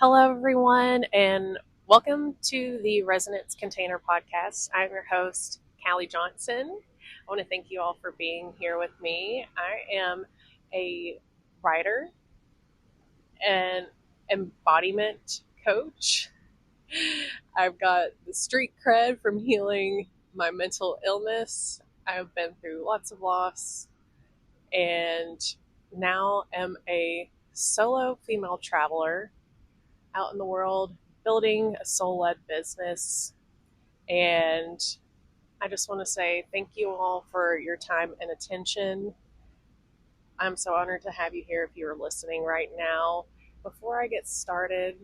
Hello, everyone, and welcome to the Resonance Container Podcast. I'm your host, Callie Johnson. I want to thank you all for being here with me. I am a writer and embodiment coach. I've got the street cred from healing my mental illness. I've been through lots of loss and now am a solo female traveler out in the world building a soul-led business. And I just want to say thank you all for your time and attention. I'm so honored to have you here if you're listening right now. Before I get started,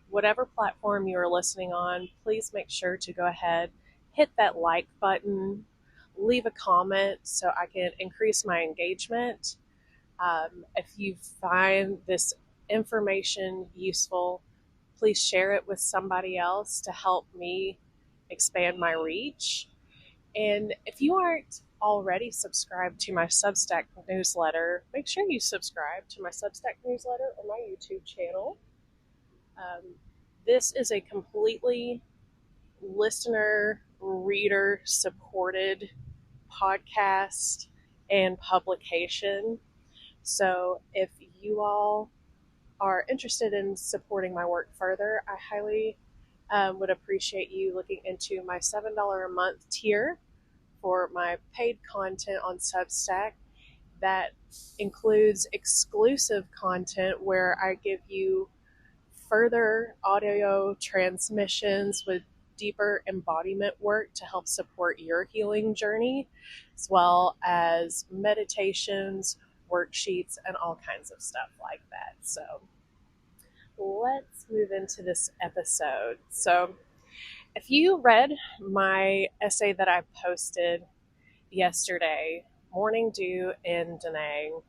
whatever platform you're listening on, please make sure to go ahead, hit that like button, leave a comment so I can increase my engagement. If you find this information useful, please share it with somebody else to help me expand my reach. And if you aren't already subscribed to my Substack newsletter, make sure you subscribe to my Substack newsletter or my YouTube channel. This is a completely listener, reader supported podcast and publication. So if you all are interested in supporting my work further, I highly would appreciate you looking into my $7 a month tier for my paid content on Substack. That includes exclusive content where I give you further audio transmissions with deeper embodiment work to help support your healing journey, as well as meditations, worksheets, and all kinds of stuff like that. So let's move into this episode. So if you read my essay that I posted yesterday, Morning Dew in Da Nang,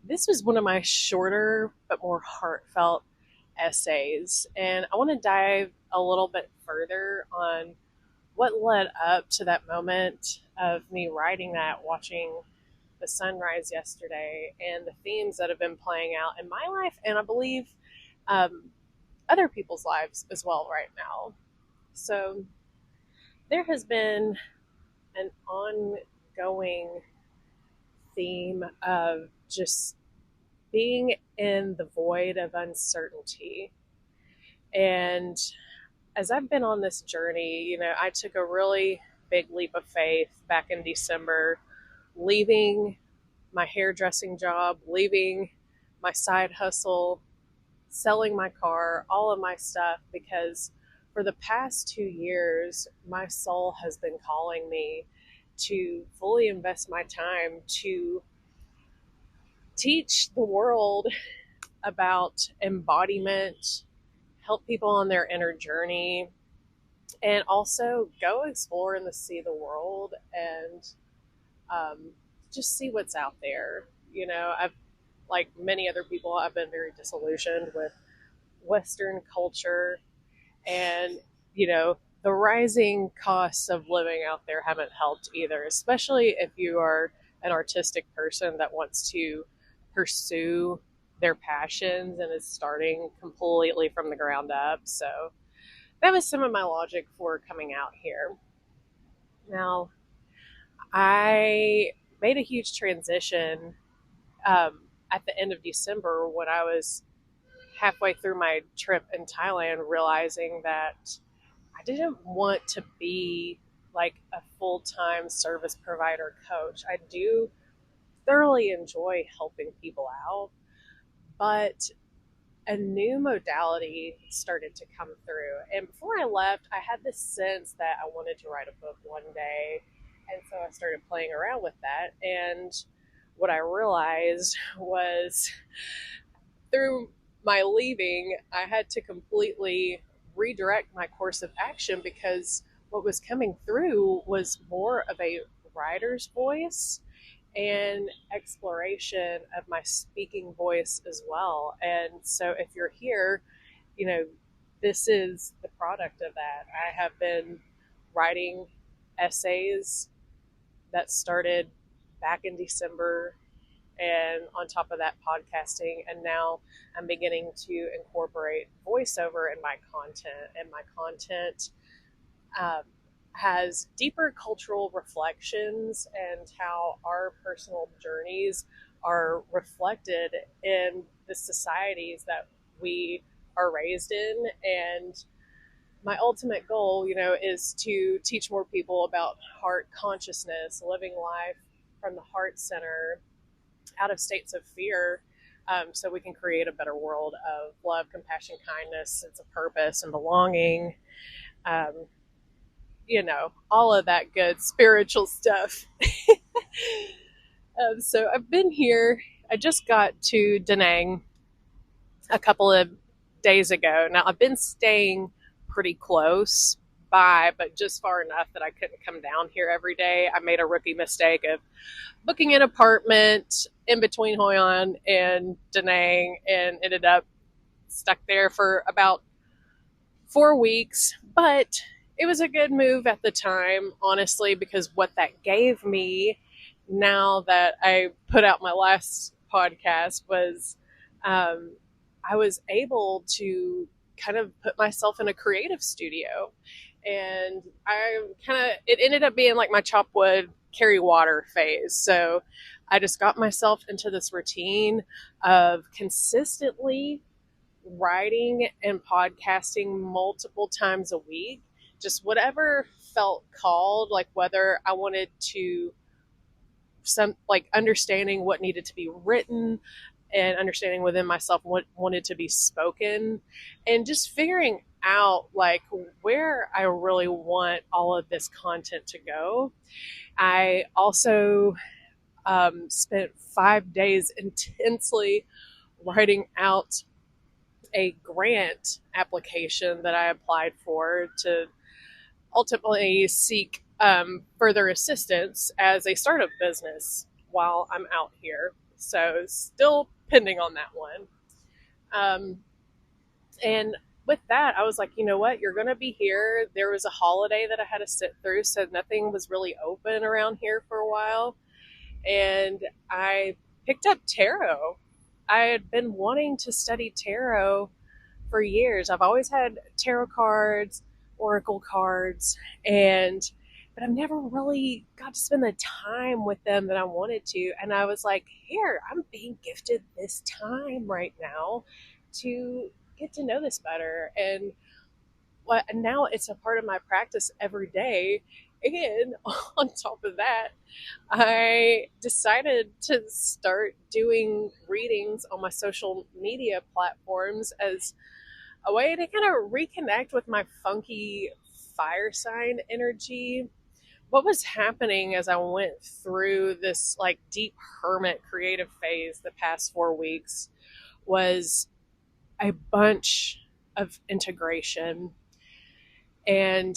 this was one of my shorter but more heartfelt essays. And I want to dive a little bit further on what led up to that moment of me writing that, watching the sunrise yesterday, and the themes that have been playing out in my life, and I believe other people's lives as well right now. So there has been an ongoing theme of just being in the void of uncertainty. And as I've been on this journey, I took a really big leap of faith back in December, leaving my hairdressing job, leaving my side hustle, selling my car, all of my stuff, because for the past 2 years, my soul has been calling me to fully invest my time to teach the world about embodiment, help people on their inner journey, and also go explore and see the world and just see what's out there. I've, like many other people, I've been very disillusioned with Western culture, and the rising costs of living out there haven't helped either, especially if you are an artistic person that wants to pursue their passions and is starting completely from the ground up. So that was some of my logic for coming out here. Now, I made a huge transition at the end of December when I was halfway through my trip in Thailand, realizing that I didn't want to be like a full-time service provider coach. I do thoroughly enjoy helping people out, but a new modality started to come through. And before I left, I had this sense that I wanted to write a book one day. And so I started playing around with that. And what I realized was through my leaving, I had to completely redirect my course of action, because what was coming through was more of a writer's voice and exploration of my speaking voice as well. And so if you're here, this is the product of that. I have been writing essays that started back in December and on top of that, podcasting. And now I'm beginning to incorporate voiceover in my content. And my content um, has deeper cultural reflections and how our personal journeys are reflected in the societies that we are raised in. And my ultimate goal, is to teach more people about heart consciousness, living life from the heart center, out of states of fear, so we can create a better world of love, compassion, kindness, sense of purpose, and belonging. Um, all of that good spiritual stuff. So I've been here. I just got to Da Nang a couple of days ago. Now, I've been staying pretty close by, but just far enough that I couldn't come down here every day. I made a rookie mistake of booking an apartment in between Hoi An and Da Nang and ended up stuck there for about 4 weeks. But it was a good move at the time, honestly, because what that gave me now that I put out my last podcast was I was able to kind of put myself in a creative studio. And it ended up being like my chop wood, carry water phase. So I just got myself into this routine of consistently writing and podcasting multiple times a week, just whatever felt called, like whether I wanted to understanding what needed to be written and understanding within myself what wanted to be spoken, and just figuring out like where I really want all of this content to go. I also spent 5 days intensely writing out a grant application that I applied for to ultimately seek further assistance as a startup business while I'm out here. So still pending on that one. And with that, I was like, you know what? You're going to be here. There was a holiday that I had to sit through, so nothing was really open around here for a while. And I picked up tarot. I had been wanting to study tarot for years. I've always had tarot cards, oracle cards, but I've never really got to spend the time with them that I wanted to. And I was like, here, I'm being gifted this time right now to get to know this better. And now it's a part of my practice every day. And on top of that, I decided to start doing readings on my social media platforms as a way to kind of reconnect with my funky fire sign energy. What was happening as I went through this like deep hermit creative phase the past 4 weeks was a bunch of integration. And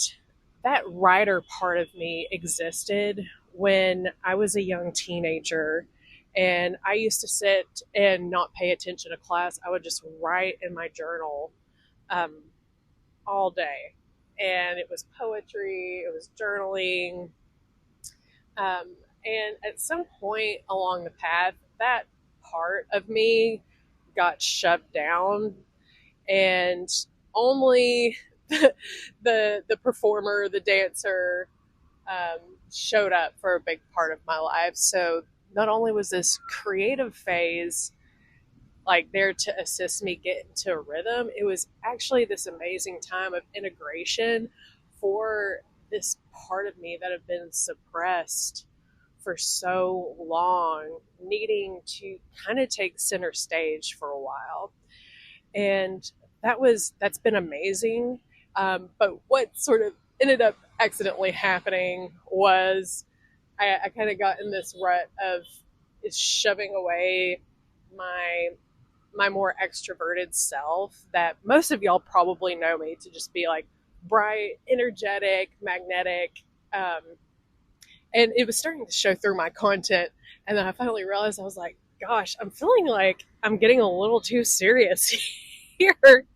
that writer part of me existed when I was a young teenager. And I used to sit and not pay attention to class. I would just write in my journal all day. And it was poetry, it was journaling. And at some point along the path, that part of me got shoved down, and only the performer, the dancer, showed up for a big part of my life. So not only was this creative phase like there to assist me get into a rhythm, it was actually this amazing time of integration for this part of me that had been suppressed for so long, needing to kind of take center stage for a while. And that's been amazing. But what sort of ended up accidentally happening was I kind of got in this rut of shoving away my more extroverted self that most of y'all probably know me to just be like bright, energetic, magnetic. And it was starting to show through my content. And then I finally realized, I was like, gosh, I'm feeling like I'm getting a little too serious here.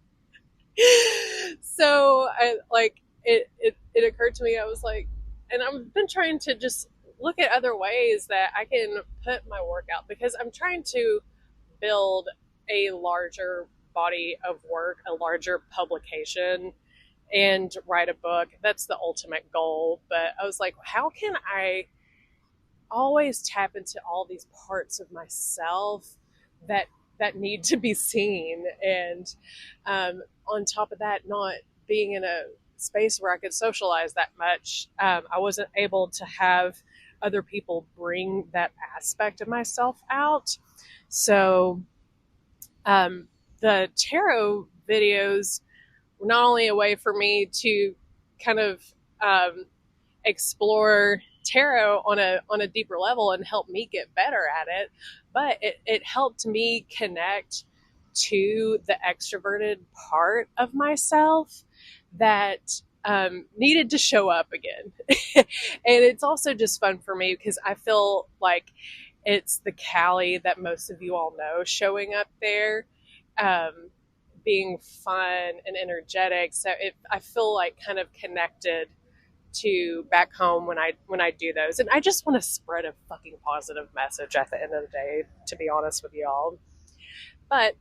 So it occurred to me, I was like, and I've been trying to just look at other ways that I can put my work out, because I'm trying to build a larger body of work, a larger publication, and write a book. That's the ultimate goal. But I was like, how can I always tap into all these parts of myself that need to be seen, and on top of that, not being in a space where I could socialize that much, I wasn't able to have other people bring that aspect of myself out. So the tarot videos were not only a way for me to kind of explore tarot on a deeper level and help me get better at it, but it helped me connect to the extroverted part of myself that needed to show up again. And it's also just fun for me because I feel like it's the Callie that most of you all know showing up there, being fun and energetic. So I feel like kind of connected to back home when I do those. And I just want to spread a fucking positive message at the end of the day, to be honest with y'all. But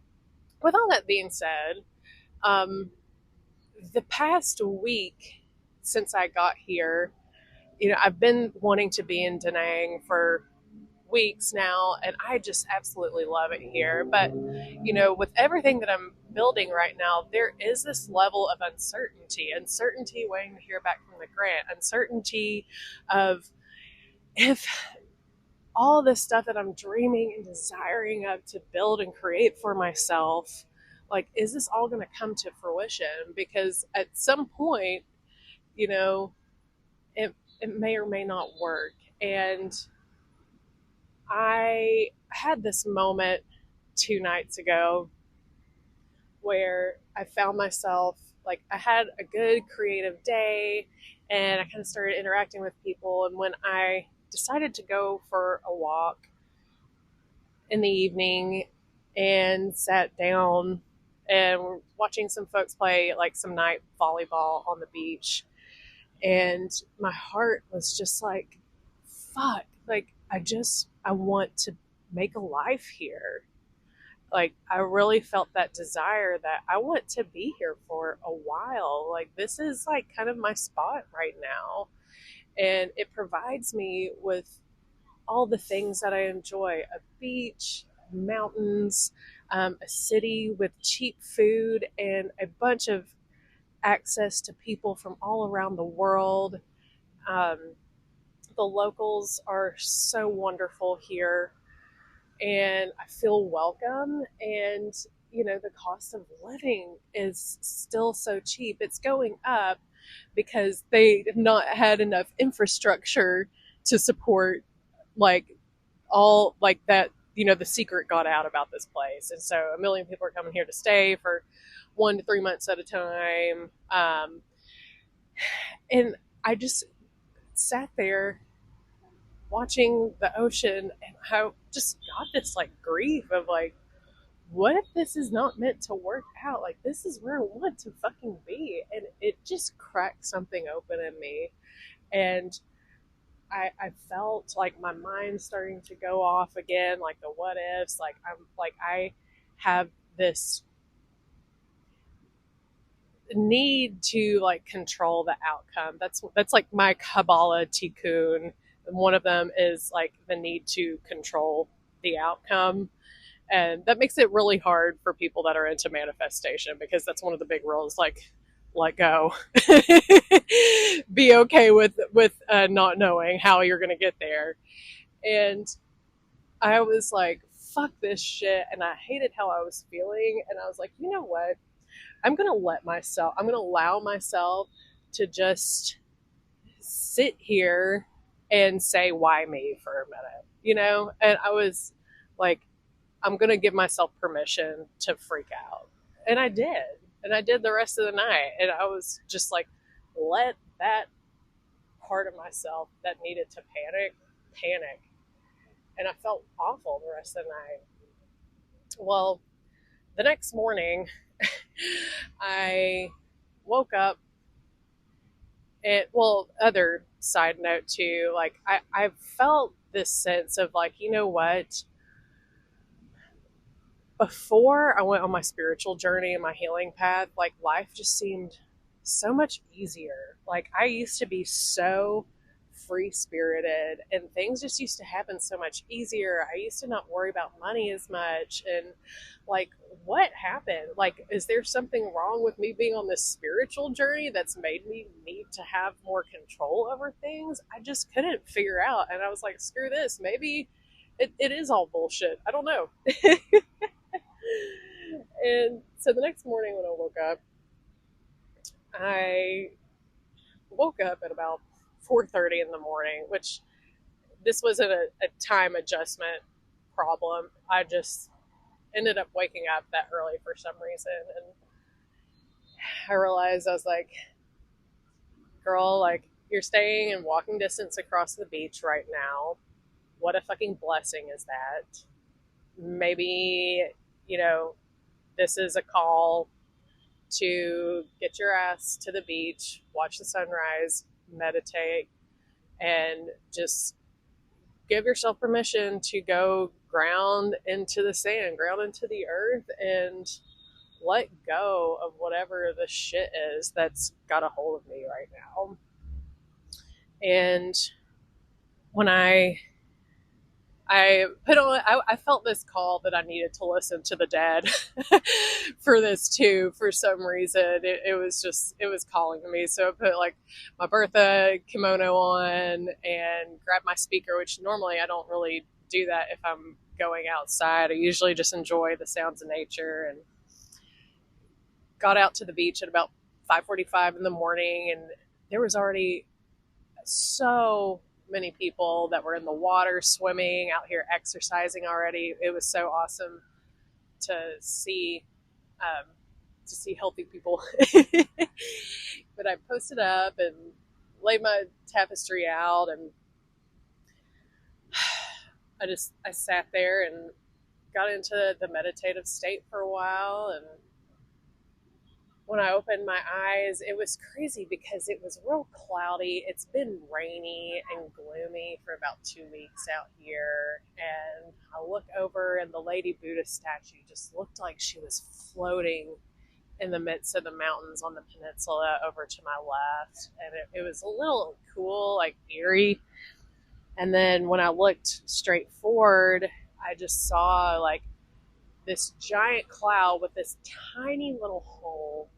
with all that being said, the past week since I got here, I've been wanting to be in Da Nang for weeks now, and I just absolutely love it here. But, with everything that I'm building right now, there is this level of uncertainty waiting to hear back from the grant, uncertainty of if all this stuff that I'm dreaming and desiring of to build and create for myself, like, is this all going to come to fruition? Because at some point, it may or may not work. And I had this moment 2 nights ago where I found myself, like, I had a good creative day and I kind of started interacting with people. And when I decided to go for a walk in the evening and sat down and we're watching some folks play like some night volleyball on the beach, and my heart was just like, fuck, like, I want to make a life here. Like, I really felt that desire that I want to be here for a while. Like, this is like kind of my spot right now. And it provides me with all the things that I enjoy: a beach, mountains, a city with cheap food, and a bunch of access to people from all around the world. The locals are so wonderful here, and I feel welcome. And, the cost of living is still so cheap. It's going up because they have not had enough infrastructure to support, like, all like that. The secret got out about this place, and so a million people are coming here to stay for 1 to 3 months at a time. And I just sat there watching the ocean, and I just got this like grief of like, what if this is not meant to work out? Like, this is where I want to fucking be. And it just cracked something open in me. And I felt like my mind starting to go off again, like the what ifs. Like, I have this need to like control the outcome. That's like my Kabbalah tikkun. And one of them is like the need to control the outcome. And that makes it really hard for people that are into manifestation, because that's one of the big rules, like, let go. Be okay with not knowing how you're going to get there. And I was like, fuck this shit. And I hated how I was feeling. And I was like, you know what? I'm going to allow myself to just sit here and say, why me, for a minute, And I was like, I'm going to give myself permission to freak out. And I did. And I did the rest of the night. And I was just like, let that part of myself that needed to panic. And I felt awful the rest of the night. Well, the next morning, I woke up, and, other side note too, like I felt this sense of like, you know what? Before I went on my spiritual journey and my healing path, like life just seemed so much easier. Like I used to be so free spirited and things just used to happen so much easier. I used to not worry about money as much. And like, what happened? Like, is there something wrong with me being on this spiritual journey that's made me need to have more control over things? I just couldn't figure out. And I was like, screw this. Maybe it is all bullshit. I don't know. And so the next morning when I woke up at about 4:30 in the morning, which this wasn't a time adjustment problem. I just ended up waking up that early for some reason. And I realized, I was like, girl, like, you're staying in walking distance across the beach right now. What a fucking blessing is that? Maybe, you know, this is a call to get your ass to the beach, watch the sunrise, meditate, and just give yourself permission to go ground into the sand, ground into the earth, and let go of whatever the shit is that's got a hold of me right now. And when I felt this call that I needed to listen to the dead for this too. For some reason, it was calling to me. So I put like my Bertha kimono on and grabbed my speaker, which normally I don't really do that if I'm going outside. I usually just enjoy the sounds of nature, and got out to the beach at about 5:45 in the morning, and there was already so many people that were in the water swimming out here exercising already. It was so awesome to see healthy people. But I posted up and laid my tapestry out, and I sat there and got into the meditative state for a while. And when I opened my eyes, it was crazy because it was real cloudy. It's been rainy and gloomy for about 2 weeks out here. And I look over, and the Lady Buddha statue just looked like she was floating in the midst of the mountains on the peninsula over to my left. And it was a little cool, like eerie. And then when I looked straight forward, I just saw like this giant cloud with this tiny little hole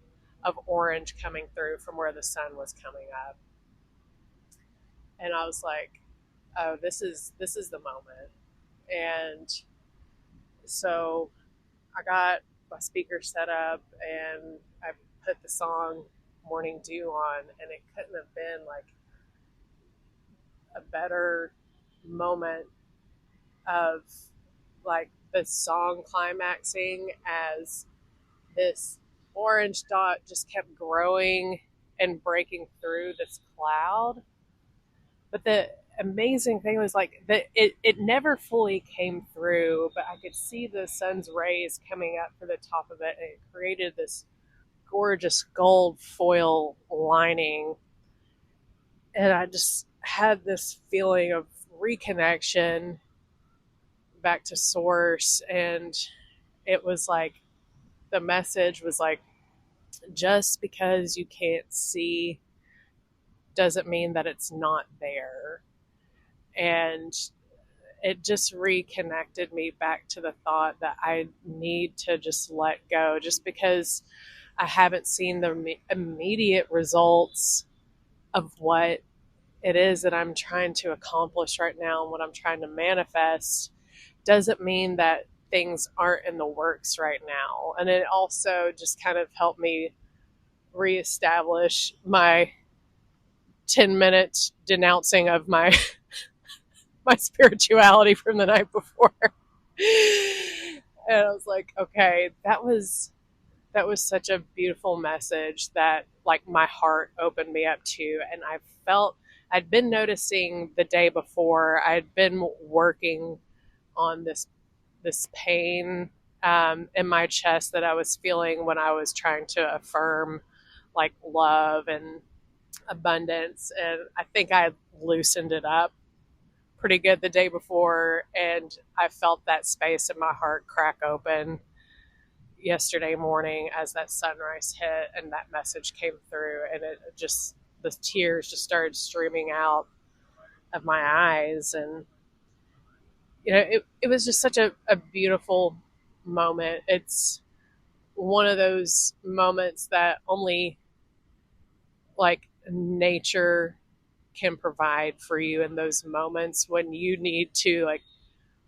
of orange coming through from where the sun was coming up. And I was like, oh, this is the moment. And so I got my speaker set up, and I put the song Morning Dew on, and it couldn't have been like a better moment of like the song climaxing as this orange dot just kept growing and breaking through this cloud. But the amazing thing was like that it never fully came through, but I could see the sun's rays coming up for the top of it, and it created this gorgeous gold foil lining. And I just had this feeling of reconnection back to source. And it was like, the message was like, just because you can't see doesn't mean that it's not there. And it just reconnected me back to the thought that I need to just let go. Just because I haven't seen the immediate results of what it is that I'm trying to accomplish right now and what I'm trying to manifest doesn't mean that things aren't in the works right now. And it also just kind of helped me reestablish my 10-minute denouncing of my my spirituality from the night before. And I was like, okay, that was such a beautiful message that like my heart opened me up to. And I'd been noticing the day before, I'd been working on this pain in my chest that I was feeling when I was trying to affirm like love and abundance. And I think I loosened it up pretty good the day before, and I felt that space in my heart crack open yesterday morning as that sunrise hit and that message came through, and it just, the tears just started streaming out of my eyes. And it was just such a beautiful moment. It's one of those moments that only like nature can provide for you, in those moments when you need to like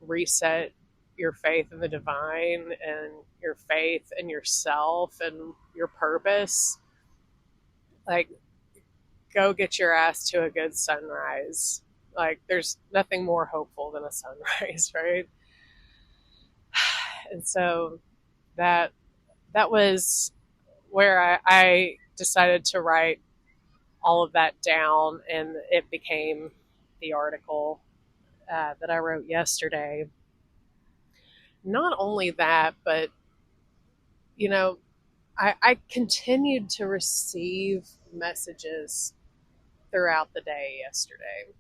reset your faith in the divine and your faith in yourself and your purpose. Like, go get your ass to a good sunrise. Like, there's nothing more hopeful than a sunrise, right? And so that was where I decided to write all of that down, and it became the article that I wrote yesterday. Not only that, but I continued to receive messages throughout the day yesterday.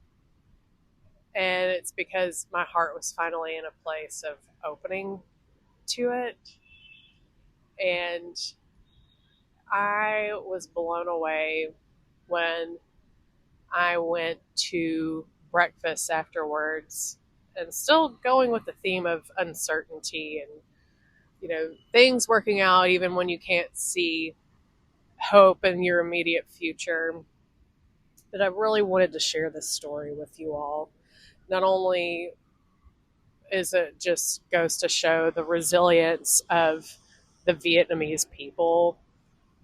And it's because my heart was finally in a place of opening to it. And I was blown away when I went to breakfast afterwards, and still going with the theme of uncertainty and things working out even when you can't see hope in your immediate future. But I really wanted to share this story with you all. Not only is it just goes to show the resilience of the Vietnamese people,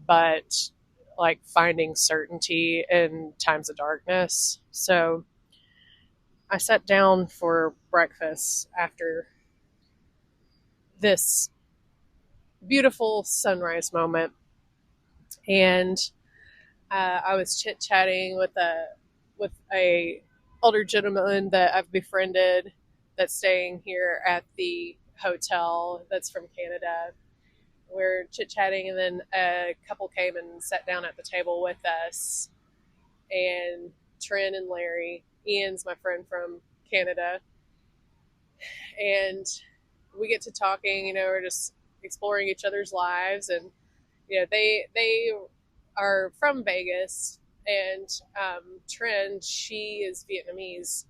but like finding certainty in times of darkness. So I sat down for breakfast after this beautiful sunrise moment, and I was chit chatting with a older gentleman that I've befriended that's staying here at the hotel that's from Canada. We're chit chatting, and then a couple came and sat down at the table with us. And Trent and Larry, Ian's my friend from Canada, and we get to talking. We're just exploring each other's lives, and they are from Vegas, and Trent, she is Vietnamese,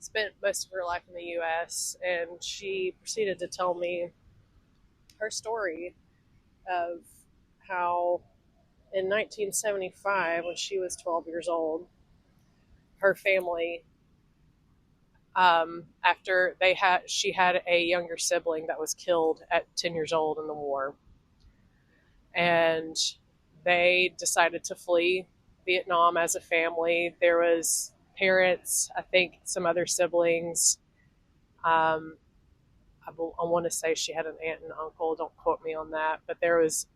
spent most of her life in the U.S., and she proceeded to tell me her story of how in 1975, when she was 12 years old, her family, after she had a younger sibling that was killed at 10 years old in the war, and they decided to flee Vietnam as a family. There was parents, I think some other siblings. I want to say she had an aunt and uncle. Don't quote me on that, but there was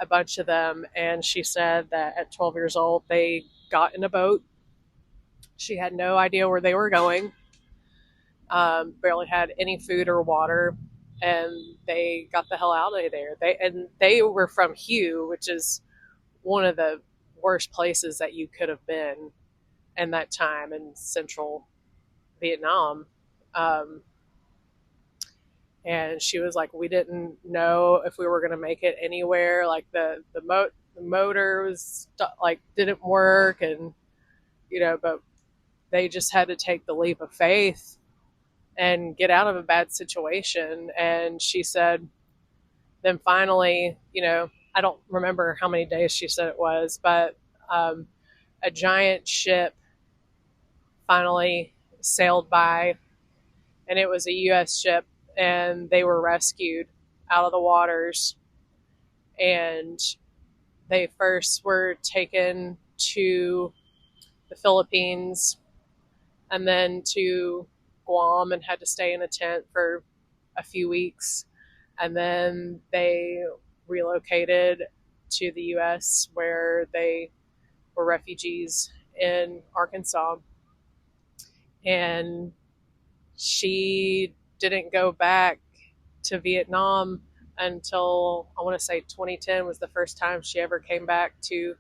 a bunch of them. And she said that at 12 years old, they got in a boat. She had no idea where they were going. Barely had any food or water, and they got the hell out of there. They were from Hue, which is one of the worst places that you could have been in that time in central Vietnam. And she was like, we didn't know if we were going to make it anywhere. Like the motor was like didn't work, and but they just had to take the leap of faith and get out of a bad situation. And she said, then finally, I don't remember how many days she said it was, but a giant ship finally sailed by, and it was a U.S. ship, and they were rescued out of the waters. And they first were taken to the Philippines and then to Guam and had to stay in a tent for a few weeks. And then they relocated to the U.S., where they were refugees in Arkansas. And she didn't go back to Vietnam until, I want to say 2010 was the first time she ever came back to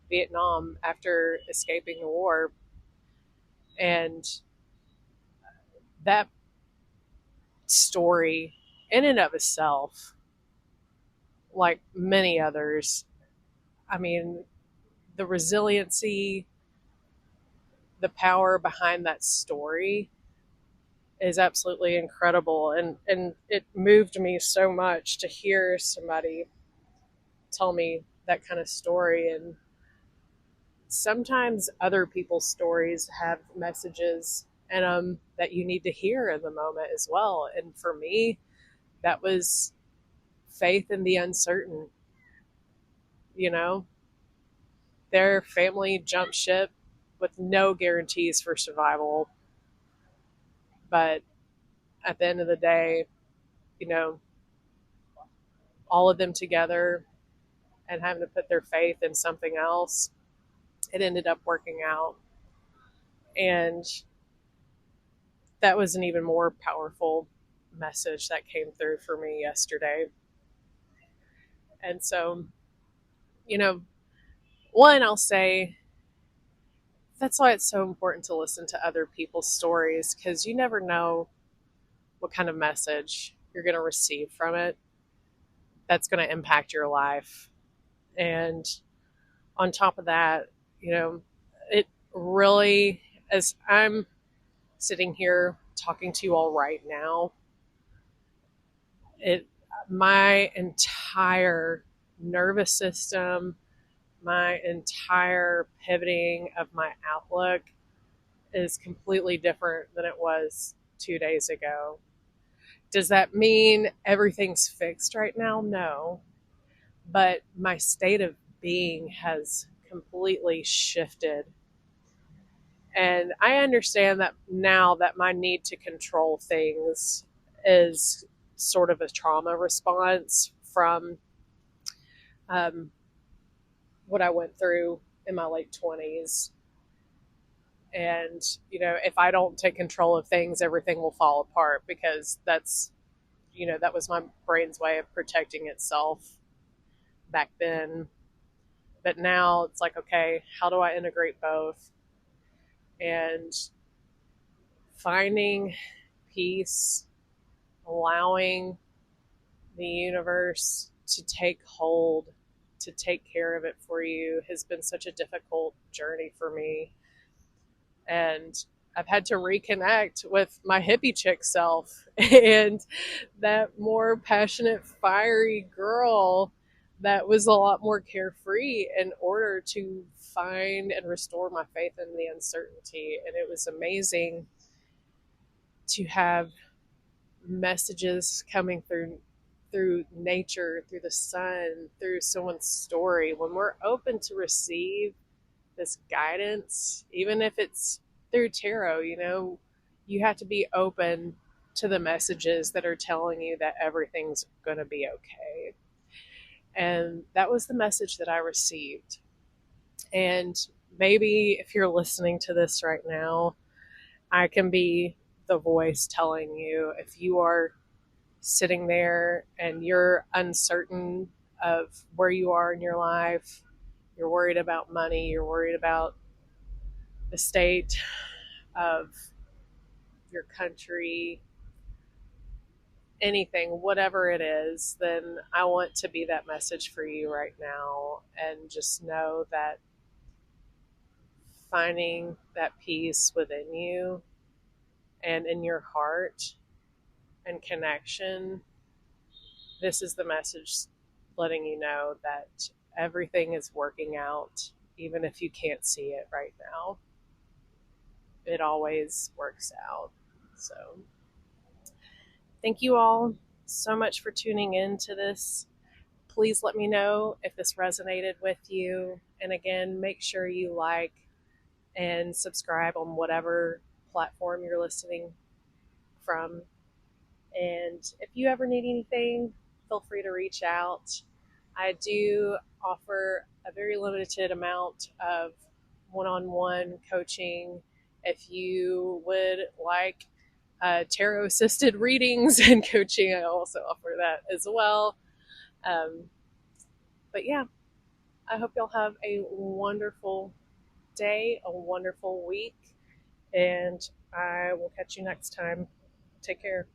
Vietnam after escaping the war. And that story, in and of itself, like many others, I mean, the resiliency, the power behind that story is absolutely incredible. And it moved me so much to hear somebody tell me that kind of story. And sometimes other people's stories have messages in them that you need to hear in the moment as well. And for me, that was faith in the uncertain. You know, their family jumped ship with no guarantees for survival. But at the end of the day, you know, all of them together and having to put their faith in something else, it ended up working out. And that was an even more powerful message that came through for me yesterday. And so, you know, one, I'll say that's why it's so important to listen to other people's stories, because you never know what kind of message you're going to receive from it that's going to impact your life. And on top of that, you know, it really, as I'm sitting here talking to you all right now, my entire nervous system, my entire pivoting of my outlook is completely different than it was 2 days ago. Does that mean everything's fixed right now? No. But my state of being has completely shifted. And I understand that now that my need to control things is sort of a trauma response from what I went through in my late 20s. And, you know, if I don't take control of things, everything will fall apart, because that's, you know, that was my brain's way of protecting itself back then. But now it's like, okay, how do I integrate both? And finding peace, allowing the universe to take hold, to take care of it for you, has been such a difficult journey for me. And I've had to reconnect with my hippie chick self and that more passionate, fiery girl that was a lot more carefree, in order to find and restore my faith in the uncertainty. And it was amazing to have messages coming through nature, through the sun, through someone's story. When we're open to receive this guidance, even if it's through tarot, you know, you have to be open to the messages that are telling you that everything's going to be okay. And that was the message that I received. And maybe if you're listening to this right now, I can be the voice telling you, if you are sitting there and you're uncertain of where you are in your life, you're worried about money, you're worried about the state of your country, anything, whatever it is, then I want to be that message for you right now. And just know that finding that peace within you and in your heart and connection, this is the message letting you know that everything is working out, even if you can't see it right now. It always works out. So thank you all so much for tuning in to this. Please let me know if this resonated with you. And again, make sure you like and subscribe on whatever platform you're listening from. And if you ever need anything, feel free to reach out. I do offer a very limited amount of one-on-one coaching. If you would like tarot assisted readings and coaching, I also offer that as well. But yeah, I hope y'all have a wonderful day, a wonderful week, and I will catch you next time. Take care.